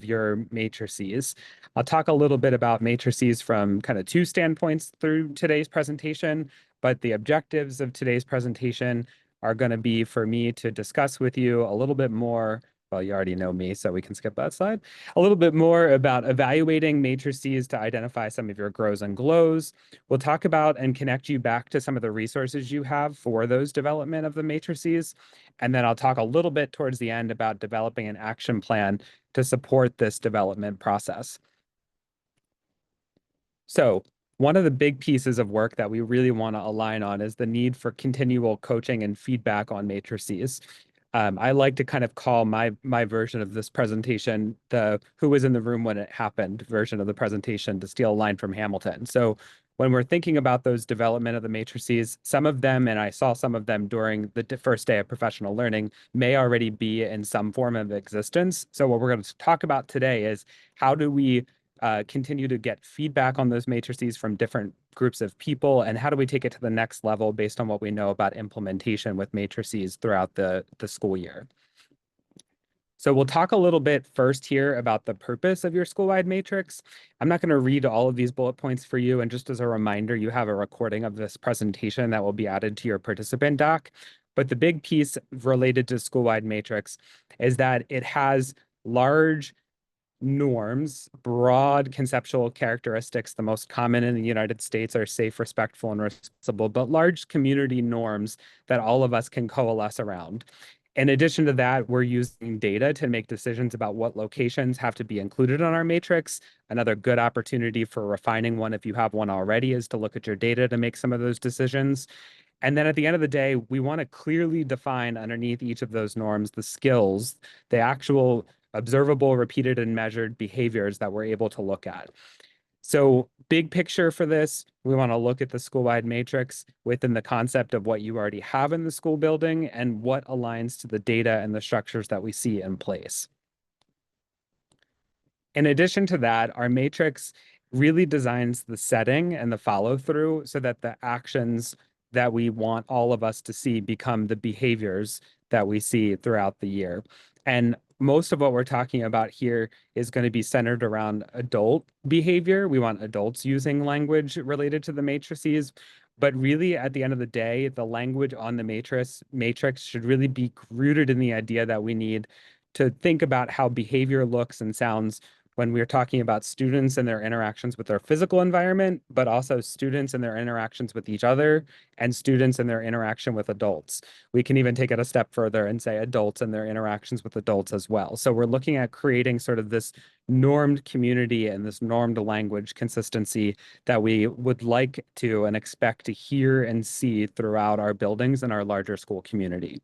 your matrices. I'll talk a little bit about matrices from kind of two standpoints through today's presentation, but the objectives of today's presentation are going to be for me to discuss with you a little bit more. Well, you already know me, so we can skip that slide. A little bit more about evaluating matrices to identify some of your grows and glows. We'll talk about and connect you back to some of the resources you have for those development of the matrices. And then I'll talk a little bit towards the end about developing an action plan to support this development process. So one of the big pieces of work that we really want to align on is the need for continual coaching and feedback on matrices. I like to kind of call my version of this presentation the "who was in the room when it happened" version of the presentation, to steal a line from Hamilton. So when we're thinking about those development of the matrices, some of them, and I saw some of them during the first day of professional learning, may already be in some form of existence. So what we're going to talk about today is how do we continue to get feedback on those matrices from different groups of people, and how do we take it to the next level based on what we know about implementation with matrices throughout the school year. So we'll talk a little bit first here about the purpose of your school-wide matrix. I'm not going to read all of these bullet points for you, and just as a reminder, you have a recording of this presentation that will be added to your participant doc. But the big piece related to school-wide matrix is that it has large norms, broad conceptual characteristics. The most common in the United States are safe, respectful, and responsible, but large community norms that all of us can coalesce around. In addition to that, we're using data to make decisions about what locations have to be included on our matrix. Another good opportunity for refining one, if you have one already, is to look at your data to make some of those decisions. And then at the end of the day, we want to clearly define underneath each of those norms the skills, the actual observable, repeated, and measured behaviors that we're able to look at. So big picture for this, we want to look at the school-wide matrix within the concept of what you already have in the school building and what aligns to the data and the structures that we see in place. In addition to that, our matrix really designs the setting and the follow-through so that the actions that we want all of us to see become the behaviors that we see throughout the year. And most of what we're talking about here is going to be centered around adult behavior. We want adults using language related to the matrices. But really, at the end of the day, the language on the matrix should really be rooted in the idea that we need to think about how behavior looks and sounds when we're talking about students and their interactions with their physical environment, but also students and their interactions with each other, and students and their interaction with adults. We can even take it a step further and say adults and their interactions with adults as well. So we're looking at creating sort of this normed community and this normed language consistency that we would like to and expect to hear and see throughout our buildings and our larger school community.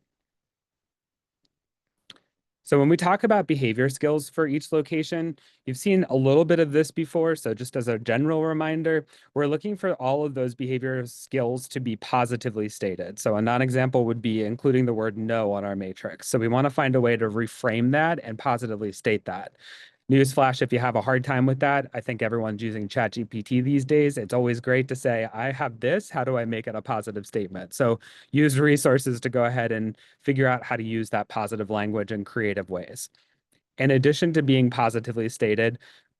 So when we talk about behavior skills for each location, you've seen a little bit of this before. So just as a general reminder, we're looking for all of those behavior skills to be positively stated. So a non-example would be including the word no on our matrix. So we want to find a way to reframe that and positively state that. Newsflash, if you have a hard time with that, I think everyone's using ChatGPT these days. It's always great to say, I have this, how do I make it a positive statement? So use resources to go ahead and figure out how to use that positive language in creative ways. In addition to being positively stated,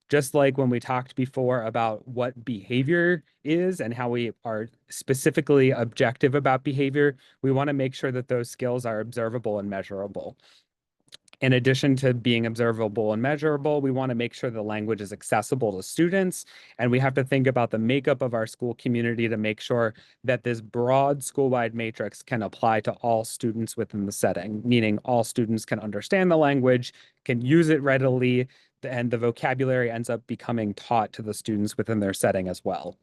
just like when we talked before about what behavior is and how we are specifically objective about behavior, we want to make sure that those skills are observable and measurable. In addition to being observable and measurable, we want to make sure the language is accessible to students, and we have to think about the makeup of our school community to make sure that this broad school-wide matrix can apply to all students within the setting, meaning all students can understand the language, can use it readily, and the vocabulary ends up becoming taught to the students within their setting as well.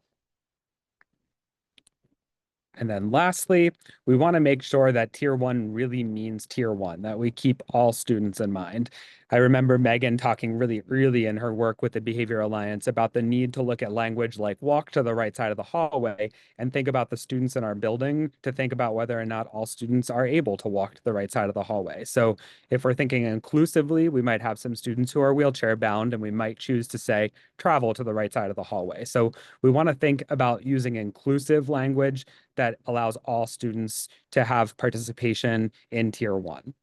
And then lastly, we want to make sure that Tier 1 really means Tier 1, that we keep all students in mind. I remember Megan talking really early in her work with the Behavior Alliance about the need to look at language like walk to the right side of the hallway and think about the students in our building to think about whether or not all students are able to walk to the right side of the hallway. So if we're thinking inclusively, we might have some students who are wheelchair bound, and we might choose to say travel to the right side of the hallway. So we want to think about using inclusive language that allows all students to have participation in Tier 1.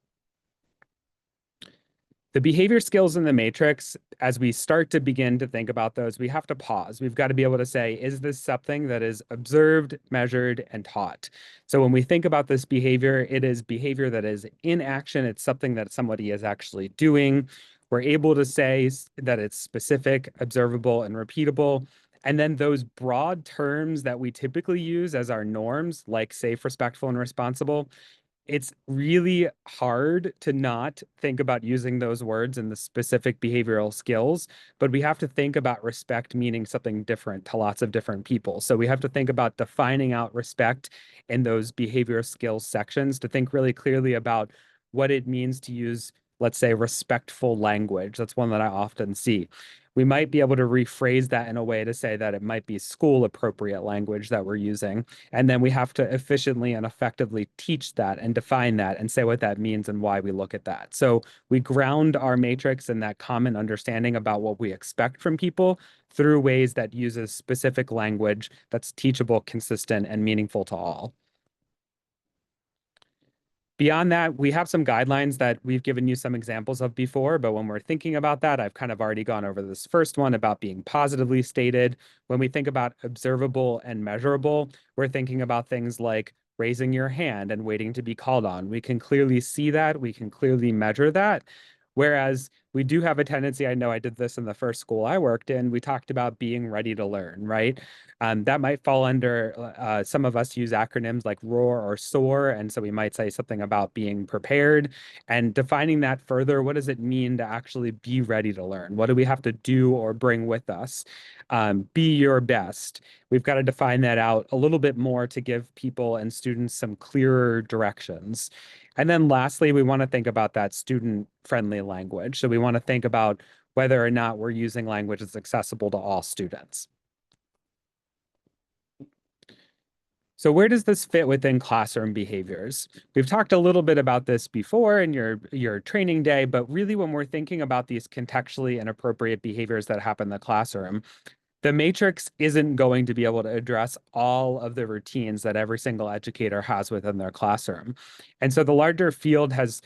The behavior skills in the matrix, as we start to begin to think about those, we have to pause. We've got to be able to say, is this something that is observed, measured, and taught? So when we think about this behavior, it is behavior that is in action. It's something that somebody is actually doing. We're able to say that it's specific, observable, and repeatable. And then those broad terms that we typically use as our norms, like safe, respectful, and responsible, it's really hard to not think about using those words in the specific behavioral skills, but we have to think about respect meaning something different to lots of different people. So we have to think about defining out respect in those behavioral skills sections to think really clearly about what it means to use, let's say, respectful language. That's one that I often see. We might be able to rephrase that in a way to say that it might be school appropriate language that we're using. And then we have to efficiently and effectively teach that and define that and say what that means and why we look at that. So we ground our matrix in that common understanding about what we expect from people through ways that uses specific language that's teachable, consistent, and meaningful to all. Beyond that, we have some guidelines that we've given you some examples of before, but when we're thinking about that, I've kind of already gone over this first one about being positively stated. When we think about observable and measurable, we're thinking about things like raising your hand and waiting to be called on. We can clearly see that, we can clearly measure that. Whereas we do have a tendency, I know I did this in the first school I worked in, we talked about being ready to learn, right? That might fall under, some of us use acronyms like ROAR or SOAR. And so we might say something about being prepared and defining that further. What does it mean to actually be ready to learn? What do we have to do or bring with us? Be your best. We've got to define that out a little bit more to give people and students some clearer directions. And then lastly, we want to think about that student-friendly language. So we want to think about whether or not we're using language that's accessible to all students. So where does this fit within classroom behaviors? We've talked a little bit about this before in your training day, but really when we're thinking about these contextually and appropriate behaviors that happen in the classroom, the matrix isn't going to be able to address all of the routines that every single educator has within their classroom. And so the larger field has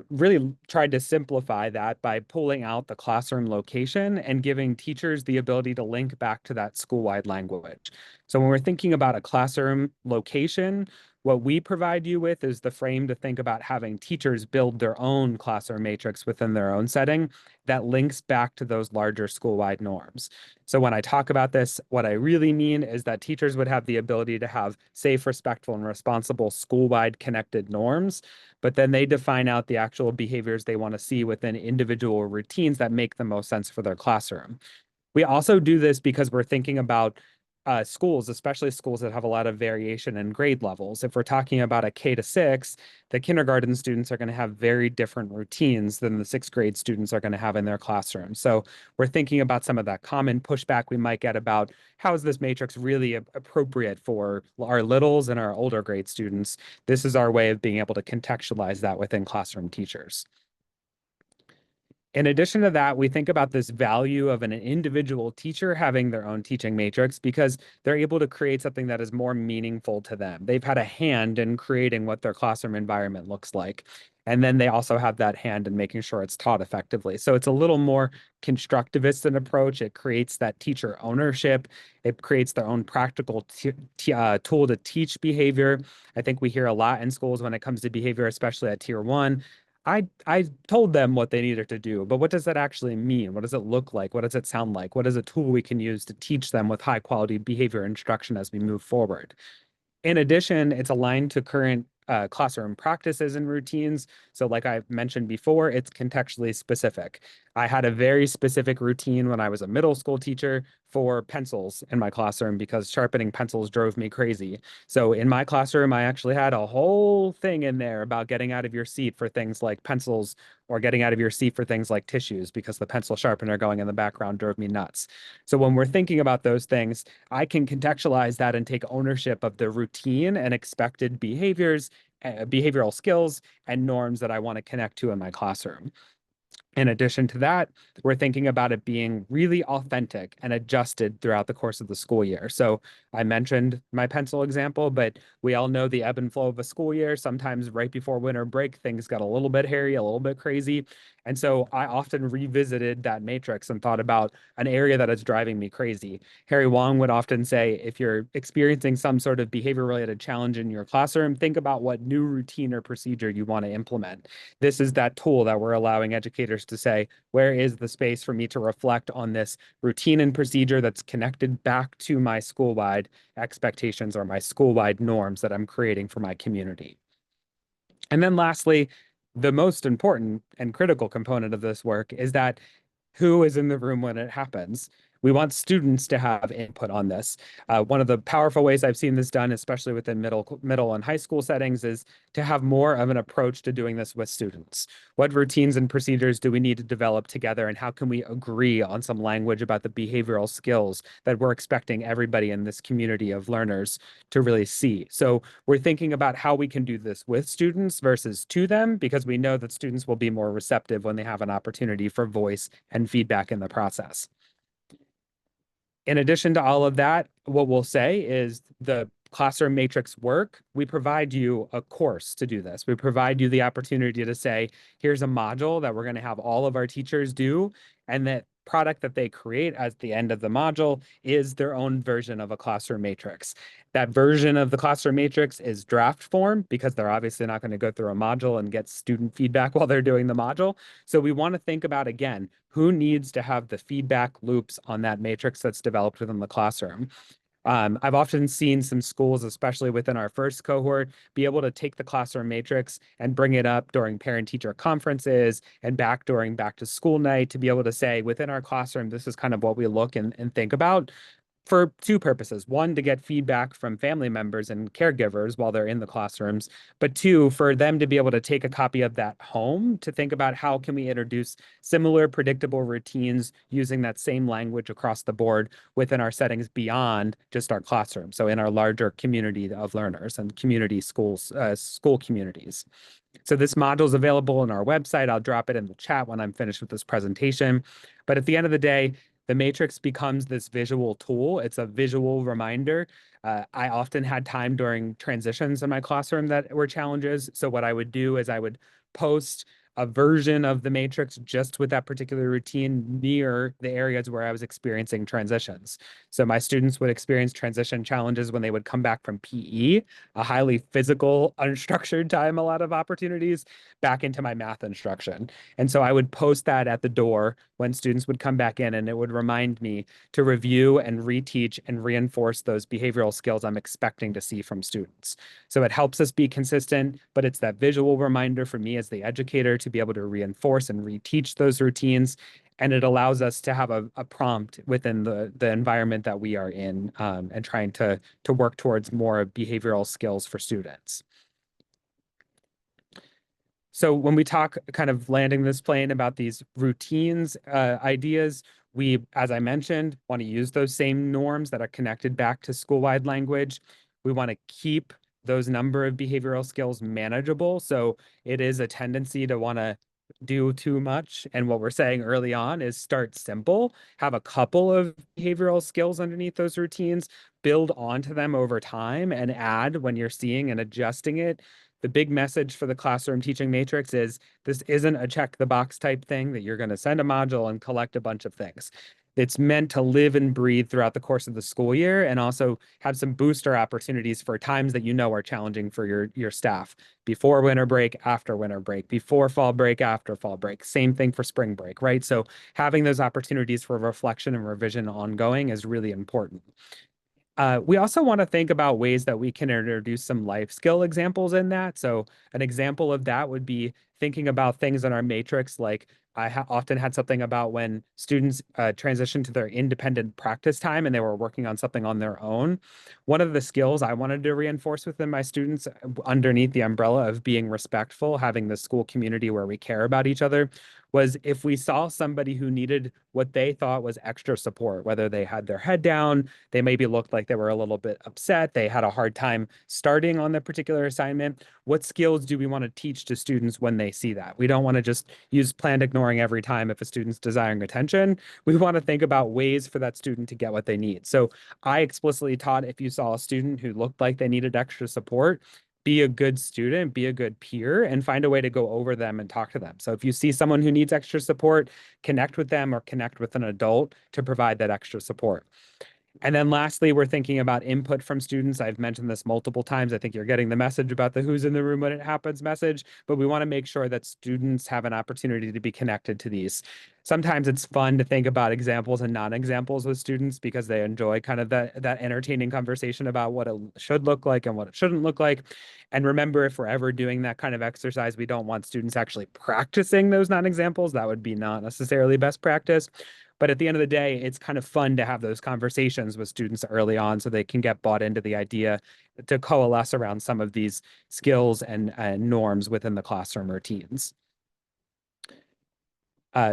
really tried to simplify that by pulling out the classroom location and giving teachers the ability to link back to that school-wide language. So when we're thinking about a classroom location, what we provide you with is the frame to think about having teachers build their own classroom matrix within their own setting that links back to those larger school-wide norms. So when I talk about this, what I really mean is that teachers would have the ability to have safe, respectful, and responsible school-wide connected norms, but then they define out the actual behaviors they want to see within individual routines that make the most sense for their classroom. We also do this because we're thinking about schools, especially schools that have a lot of variation in grade levels. If we're talking about a K-6, the kindergarten students are going to have very different routines than the sixth grade students are going to have in their classroom. So we're thinking about some of that common pushback we might get about how is this matrix really appropriate for our littles and our older grade students. This is our way of being able to contextualize that within classroom teachers. In addition to that, we think about this value of an individual teacher having their own teaching matrix because they're able to create something that is more meaningful to them. They've had a hand in creating what their classroom environment looks like. And then they also have that hand in making sure it's taught effectively. So it's a little more constructivist an approach. It creates that teacher ownership. It creates their own practical tool to teach behavior. I think we hear a lot in schools when it comes to behavior, especially at tier one. I told them what they needed to do, but what does that actually mean? What does it look like? What does it sound like? What is a tool we can use to teach them with high quality behavior instruction as we move forward? In addition, it's aligned to current classroom practices and routines. So like I've mentioned before, it's contextually specific. I had a very specific routine when I was a middle school teacher for pencils in my classroom because sharpening pencils drove me crazy. So in my classroom, I actually had a whole thing in there about getting out of your seat for things like pencils or getting out of your seat for things like tissues because the pencil sharpener going in the background drove me nuts. So when we're thinking about those things, I can contextualize that and take ownership of the routine and expected behaviors, behavioral skills, and norms that I want to connect to in my classroom. In addition to that, we're thinking about it being really authentic and adjusted throughout the course of the school year. So I mentioned my pencil example, but we all know the ebb and flow of a school year. Sometimes right before winter break, things got a little bit hairy, a little bit crazy. And so I often revisited that matrix and thought about an area that is driving me crazy. Harry Wong would often say, if you're experiencing some sort of behavior related challenge in your classroom, think about what new routine or procedure you want to implement. This is that tool that we're allowing educators to say, where is the space for me to reflect on this routine and procedure that's connected back to my school-wide expectations or my school-wide norms that I'm creating for my community. And then lastly, the most important and critical component of this work is that who is in the room when it happens. We want students to have input on this. One of the powerful ways I've seen this done, especially within middle and high school settings, is to have more of an approach to doing this with students. What routines and procedures do we need to develop together, and how can we agree on some language about the behavioral skills that we're expecting everybody in this community of learners to really see? So we're thinking about how we can do this with students versus to them, because we know that students will be more receptive when they have an opportunity for voice and feedback in the process. In addition to all of that, what we'll say is the classroom matrix work, we provide you a course to do this. We provide you the opportunity to say, here's a module that we're going to have all of our teachers do, and that product that they create at the end of the module is their own version of a classroom matrix. That version of the classroom matrix is draft form because they're obviously not going to go through a module and get student feedback while they're doing the module. So we want to think about, again, who needs to have the feedback loops on that matrix that's developed within the classroom. I've often seen some schools, especially within our first cohort, be able to take the classroom matrix and bring it up during parent-teacher conferences and back during back to school night to be able to say, within our classroom, this is kind of what we look and think about for two purposes. One, to get feedback from family members and caregivers while they're in the classrooms, but two, for them to be able to take a copy of that home to think about how can we introduce similar predictable routines using that same language across the board within our settings beyond just our classroom. So in our larger community of learners and community schools, school communities. So this module is available on our website. I'll drop it in the chat when I'm finished with this presentation. But at the end of the day, the matrix becomes this visual tool. It's a visual reminder. I often had time during transitions in my classroom that were challenges. So what I would do is I would post a version of the matrix just with that particular routine near the areas where I was experiencing transitions. So my students would experience transition challenges when they would come back from PE, a highly physical, unstructured time, a lot of opportunities, back into my math instruction. And so I would post that at the door when students would come back in, and it would remind me to review and reteach and reinforce those behavioral skills I'm expecting to see from students. So it helps us be consistent, but it's that visual reminder for me as the educator to be able to reinforce and reteach those routines. And it allows us to have a prompt within the environment that we are in, and trying to work towards more behavioral skills for students. So when we talk kind of landing this plane about these routines, ideas, we, as I mentioned, want to use those same norms that are connected back to school-wide language. We want to keep those number of behavioral skills manageable. So it is a tendency to want to do too much. And what we're saying early on is start simple, have a couple of behavioral skills underneath those routines, build onto them over time, and add when you're seeing and adjusting it. The big message for the classroom teaching matrix is this isn't a check the box type thing that you're going to send a module and collect a bunch of things. It's meant to live and breathe throughout the course of the school year and also have some booster opportunities for times that you know are challenging for your staff. Before winter break, after winter break, before fall break, after fall break. Same thing for spring break, right? So having those opportunities for reflection and revision ongoing is really important. We also want to think about ways that we can introduce some life skill examples in that. So an example of that would be thinking about things in our matrix, like I often had something about when students transitioned to their independent practice time and they were working on something on their own. One of the skills I wanted to reinforce within my students underneath the umbrella of being respectful, having the school community where we care about each other, was if we saw somebody who needed what they thought was extra support, whether they had their head down, they maybe looked like they were a little bit upset, they had a hard time starting on the particular assignment, what skills do we want to teach to students when they see that? We don't want to just use planned ignoring every time if a student's desiring attention. We want to think about ways for that student to get what they need. So I explicitly taught if you saw a student who looked like they needed extra support, be a good student, be a good peer, and find a way to go over them and talk to them. So if you see someone who needs extra support, connect with them or connect with an adult to provide that extra support. And then lastly, we're thinking about input from students. I've mentioned this multiple times. I think you're getting the message about the who's in the room when it happens message, but we want to make sure that students have an opportunity to be connected to these. Sometimes it's fun to think about examples and non-examples with students because they enjoy kind of that entertaining conversation about what it should look like and what it shouldn't look like. And remember, if we're ever doing that kind of exercise, we don't want students actually practicing those non-examples. That would be not necessarily best practice. But at the end of the day, it's kind of fun to have those conversations with students early on so they can get bought into the idea to coalesce around some of these skills and norms within the classroom routines.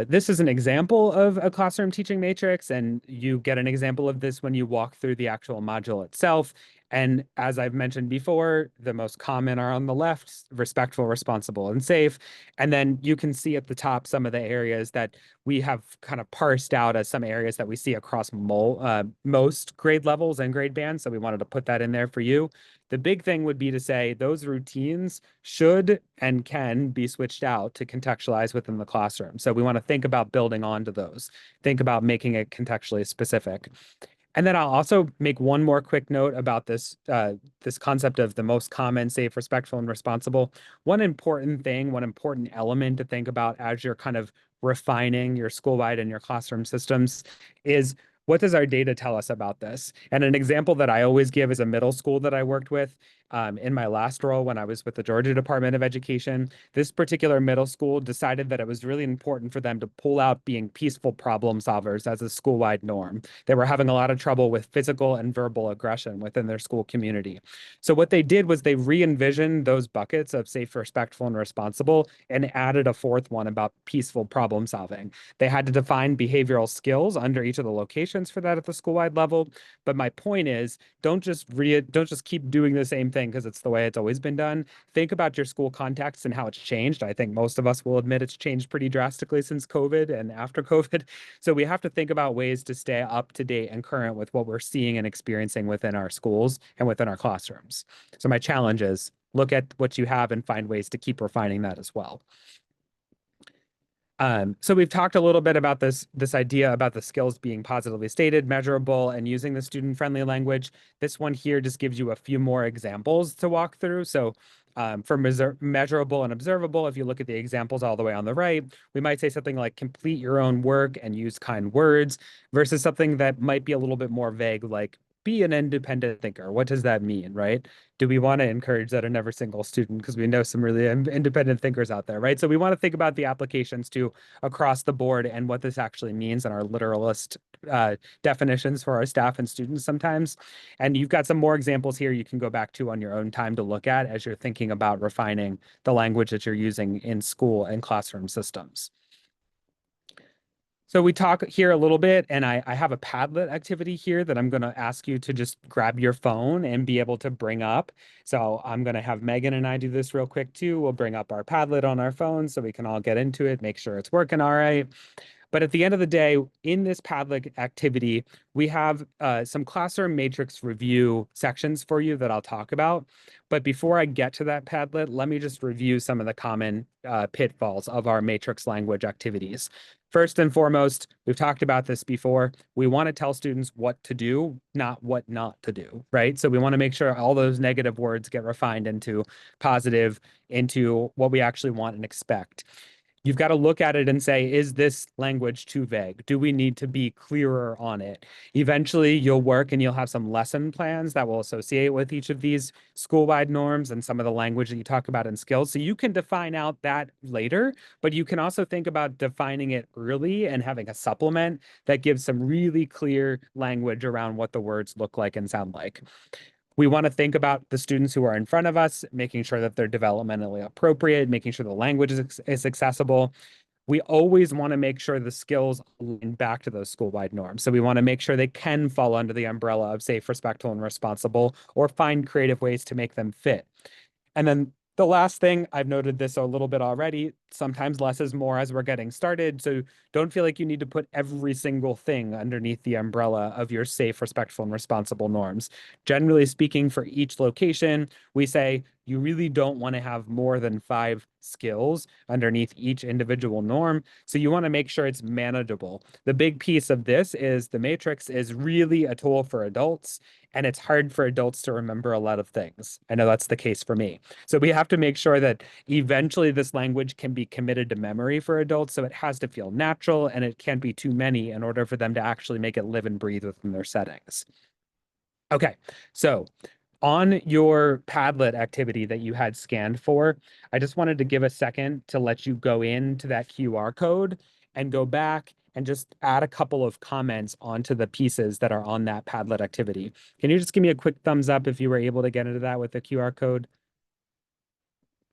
This is an example of a classroom teaching matrix, and you get an example of this when you walk through the actual module itself. And as I've mentioned before, the most common are on the left: respectful, responsible, and safe. And then you can see at the top some of the areas that we have kind of parsed out as some areas that we see across most grade levels and grade bands. So we wanted to put that in there for you. The big thing would be to say those routines should and can be switched out to contextualize within the classroom. So we want to think about building onto those, think about making it contextually specific. And then I'll also make one more quick note about this concept of the most common, safe, respectful, and responsible. One important thing, one important element to think about as you're kind of refining your school-wide and your classroom systems is, what does our data tell us about this? And an example that I always give is a middle school that I worked with in my last role when I was with the Georgia Department of Education. This particular middle school decided that it was really important for them to pull out being peaceful problem solvers as a school-wide norm. They were having a lot of trouble with physical and verbal aggression within their school community. So what they did was they re-envisioned those buckets of safe, respectful, and responsible and added a fourth one about peaceful problem solving. They had to define behavioral skills under each of the locations for that at the school-wide level. But my point is, don't just keep doing the same thing because it's the way it's always been done. Think about your school context and how it's changed. I think most of us will admit it's changed pretty drastically since COVID and after COVID. So we have to think about ways to stay up to date and current with what we're seeing and experiencing within our schools and within our classrooms. So my challenge is, look at what you have and find ways to keep refining that as well. So we've talked a little bit about this idea about the skills being positively stated, measurable, and using the student-friendly language. This one here just gives you a few more examples to walk through. So for measurable and observable, if you look at the examples all the way on the right, we might say something like complete your own work and use kind words, versus something that might be a little bit more vague, like be an independent thinker. What does that mean, right? Do we want to encourage that in every single student? Because we know some really independent thinkers out there, right? So we want to think about the applications to across the board and what this actually means in our literalist definitions for our staff and students sometimes. And you've got some more examples here you can go back to on your own time to look at as you're thinking about refining the language that you're using in school and classroom systems. So we talk here a little bit, and I have a Padlet activity here that I'm going to ask you to just grab your phone and be able to bring up. So I'm going to have Megan and I do this real quick too. We'll bring up our Padlet on our phones so we can all get into it, make sure it's working all right. But at the end of the day, in this Padlet activity, we have some classroom matrix review sections for you that I'll talk about. But before I get to that Padlet, let me just review some of the common pitfalls of our matrix language activities. First and foremost, we've talked about this before. We want to tell students what to do, not what not to do, right? So we want to make sure all those negative words get refined into positive, into what we actually want and expect. You've got to look at it and say, is this language too vague? Do we need to be clearer on it? Eventually, you'll work and you'll have some lesson plans that will associate with each of these school-wide norms and some of the language that you talk about in skills. So you can define out that later, but you can also think about defining it early and having a supplement that gives some really clear language around what the words look like and sound like. We want to think about the students who are in front of us, making sure that they're developmentally appropriate, making sure the language is accessible. We always want to make sure the skills align back to those school-wide norms. So we want to make sure they can fall under the umbrella of safe, respectful, and responsible, or find creative ways to make them fit. And then the last thing, I've noted this a little bit already, Sometimes less is more as we're getting started. So don't feel like you need to put every single thing underneath the umbrella of your safe, respectful, and responsible norms. Generally speaking, for each location, we say you really don't want to have more than 5 skills underneath each individual norm. So you want to make sure it's manageable. The big piece of this is the matrix is really a tool for adults, and it's hard for adults to remember a lot of things. I know that's the case for me. So we have to make sure that eventually this language can be committed to memory for adults. So it has to feel natural and it can't be too many in order for them to actually make it live and breathe within their settings. Okay, so on your Padlet activity that you had scanned for, I just wanted to give a second to let you go into that QR code and go back and just add a couple of comments onto the pieces that are on that Padlet activity. Can you just give me a quick thumbs up if you were able to get into that with the QR code?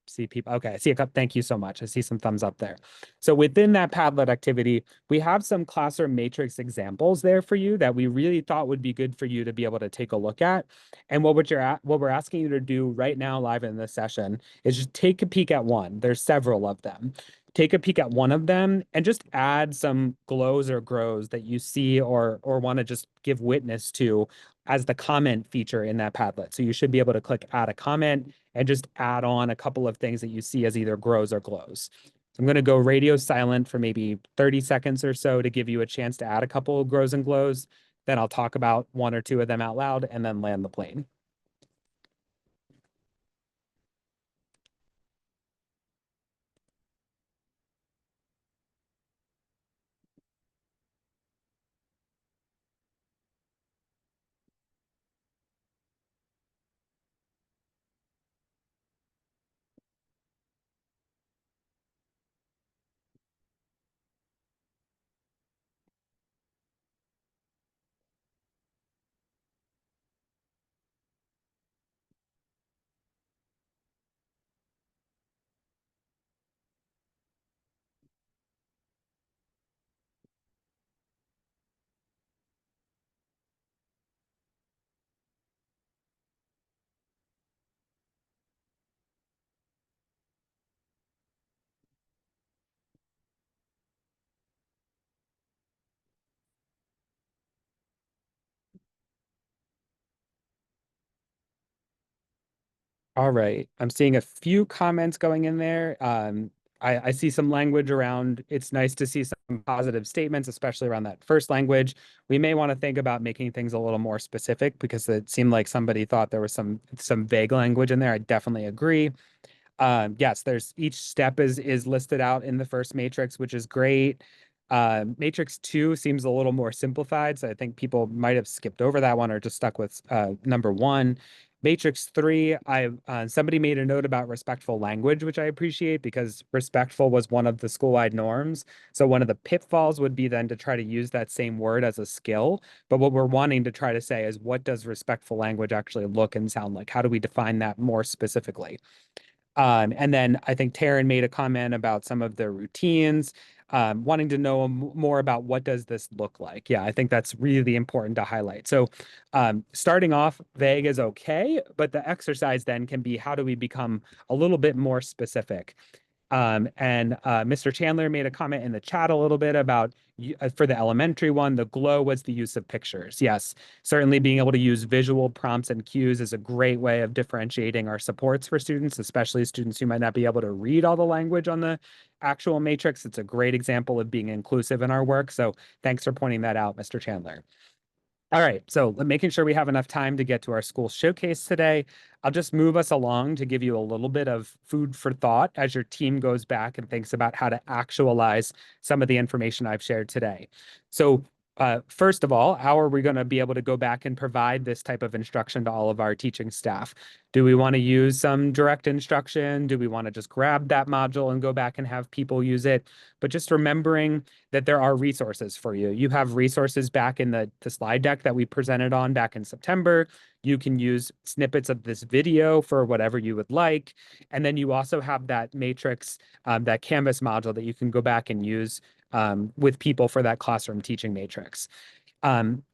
See people. Okay, I see a couple. Thank you so much. I see some thumbs up there. So within that Padlet activity, we have some classroom matrix examples there for you that we really thought would be good for you to be able to take a look at. And what we're asking you to do right now live in this session is just take a peek at one. There's several of them. Take a peek at one of them and just add some glows or grows that you see or want to just give witness to as the comment feature in that Padlet. So you should be able to click add a comment and just add on a couple of things that you see as either grows or glows. So I'm going to go radio silent for maybe 30 seconds or so to give you a chance to add a couple of grows and glows. Then I'll talk about one or two of them out loud and then land the plane. All right. I'm seeing a few comments going in there. I see some language around it's nice to see some positive statements, especially around that first language. We may want to think about making things a little more specific because it seemed like somebody thought there was some vague language in there. I definitely agree. Yes, there's each step is listed out in the first matrix, which is great. Matrix 2 seems a little more simplified, so I think people might have skipped over that one or just stuck with number 1. Matrix 3, somebody made a note about respectful language, which I appreciate because respectful was one of the school-wide norms. So one of the pitfalls would be then to try to use that same word as a skill. But what we're wanting to try to say is what does respectful language actually look and sound like? How do we define that more specifically? And then I think Taryn made a comment about some of the routines, wanting to know more about what does this look like. Yeah, I think that's really important to highlight. So starting off vague is okay, but the exercise then can be how do we become a little bit more specific? And Mr. Chandler made a comment in the chat a little bit about for the elementary one, the glow was the use of pictures. Yes, certainly being able to use visual prompts and cues is a great way of differentiating our supports for students, especially students who might not be able to read all the language on the actual matrix. It's a great example of being inclusive in our work. So thanks for pointing that out, Mr. Chandler. All right, so making sure we have enough time to get to our school showcase today, I'll just move us along to give you a little bit of food for thought as your team goes back and thinks about how to actualize some of the information I've shared today. So first of all, how are we going to be able to go back and provide this type of instruction to all of our teaching staff? Do we want to use some direct instruction? Do we want to just grab that module and go back and have people use it? But just remembering that there are resources for you. You have resources back in the slide deck that we presented on back in September. You can use snippets of this video for whatever you would like. And then you also have that matrix, that Canvas module that you can go back and use with people for that classroom teaching matrix.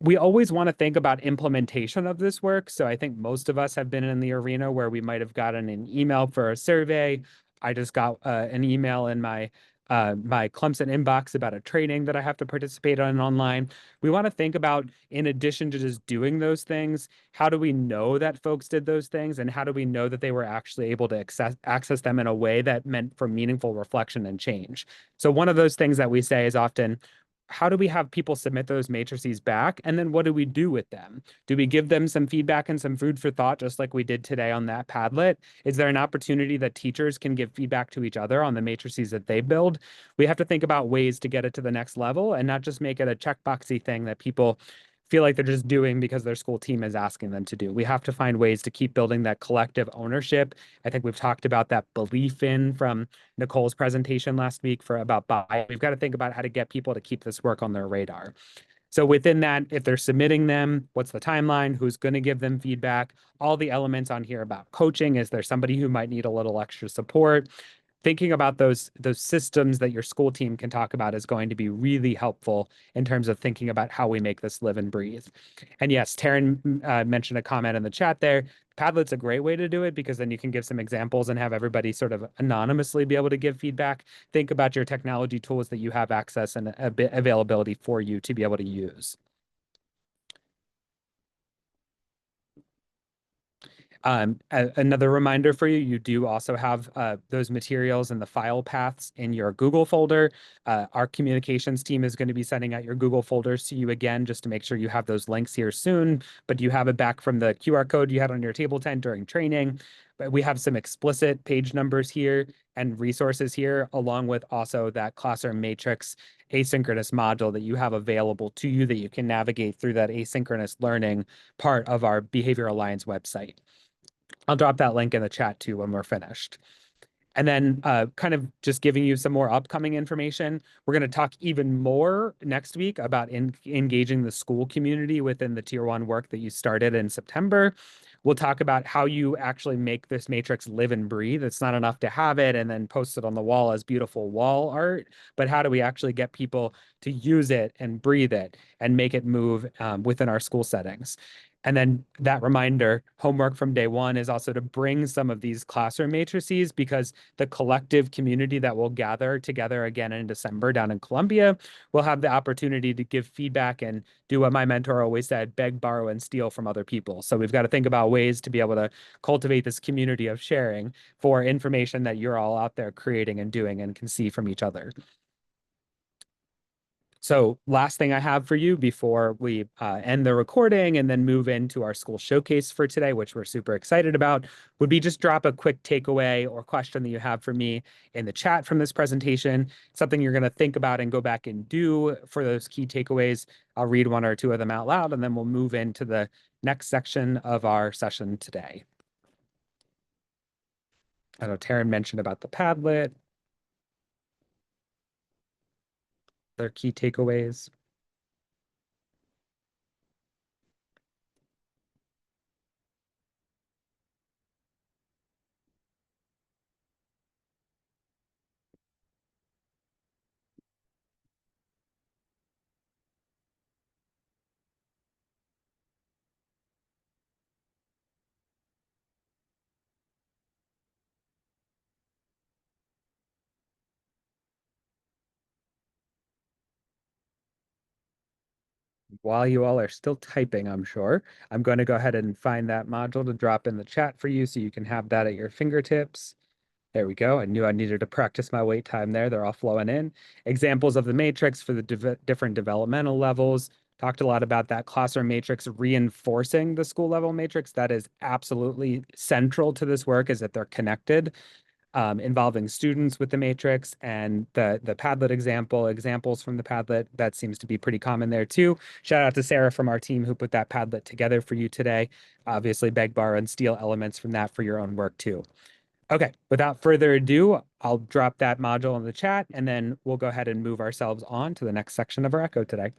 We always want to think about implementation of this work. So I think most of us have been in the arena where we might have gotten an email for a survey. I just got an email in my Clemson inbox about a training that I have to participate in online. We want to think about, in addition to just doing those things, how do we know that folks did those things, and how do we know that they were actually able to access them in a way that meant for meaningful reflection and change? So one of those things that we say is often, how do we have people submit those matrices back? And then what do we do with them? Do we give them some feedback and some food for thought, just like we did today on that Padlet? Is there an opportunity that teachers can give feedback to each other on the matrices that they build? We have to think about ways to get it to the next level and not just make it a checkboxy thing that people feel like they're just doing because their school team is asking them to do. We have to find ways to keep building that collective ownership. I think we've talked about that belief in from Nicole's presentation last week for about buy. We've got to think about how to get people to keep this work on their radar. So within that, if they're submitting them, what's the timeline? Who's going to give them feedback? All the elements on here about coaching. Is there somebody who might need a little extra support? Thinking about those systems that your school team can talk about is going to be really helpful in terms of thinking about how we make this live and breathe. And yes, Taryn mentioned a comment in the chat there. Padlet's a great way to do it because then you can give some examples and have everybody sort of anonymously be able to give feedback. Think about your technology tools that you have access and availability for you to be able to use. Another reminder for you, you do also have those materials and the file paths in your Google folder. Our communications team is going to be sending out your Google folders to you again, just to make sure you have those links here soon, but you have it back from the QR code you had on your table tent during training. But we have some explicit page numbers here and resources here, along with also that classroom matrix asynchronous module that you have available to you that you can navigate through that asynchronous learning part of our Behavior Alliance website. I'll drop that link in the chat too when we're finished. And then kind of just giving you some more upcoming information. We're going to talk even more next week about engaging the school community within the Tier 1 work that you started in September. We'll talk about how you actually make this matrix live and breathe. It's not enough to have it and then post it on the wall as beautiful wall art, but how do we actually get people to use it and breathe it and make it move within our school settings? And then that reminder, homework from day one is also to bring some of these classroom matrices, because the collective community that will gather together again in December down in Columbia will have the opportunity to give feedback and do what my mentor always said, beg, borrow, and steal from other people. So we've got to think about ways to be able to cultivate this community of sharing for information that you're all out there creating and doing and can see from each other. So last thing I have for you before we end the recording and then move into our school showcase for today, which we're super excited about, would be just drop a quick takeaway or question that you have for me in the chat from this presentation, something you're going to think about and go back and do for those key takeaways. I'll read one or two of them out loud, and then we'll move into the next section of our session today. I know Taryn mentioned about the Padlet, their key takeaways. While you all are still typing, I'm sure, I'm going to go ahead and find that module to drop in the chat for you so you can have that at your fingertips. There we go. I knew I needed to practice my wait time there. They're all flowing in. Examples of the matrix for the different developmental levels. Talked a lot about that classroom matrix reinforcing the school level matrix. That is absolutely central to this work, is that they're connected. Involving students with the matrix, and the Padlet examples from the Padlet, that seems to be pretty common there too. Shout out to Sarah from our team who put that Padlet together for you today. Obviously, beg, borrow, and steal elements from that for your own work too. Okay, without further ado, I'll drop that module in the chat, and then we'll go ahead and move ourselves on to the next section of our Echo today.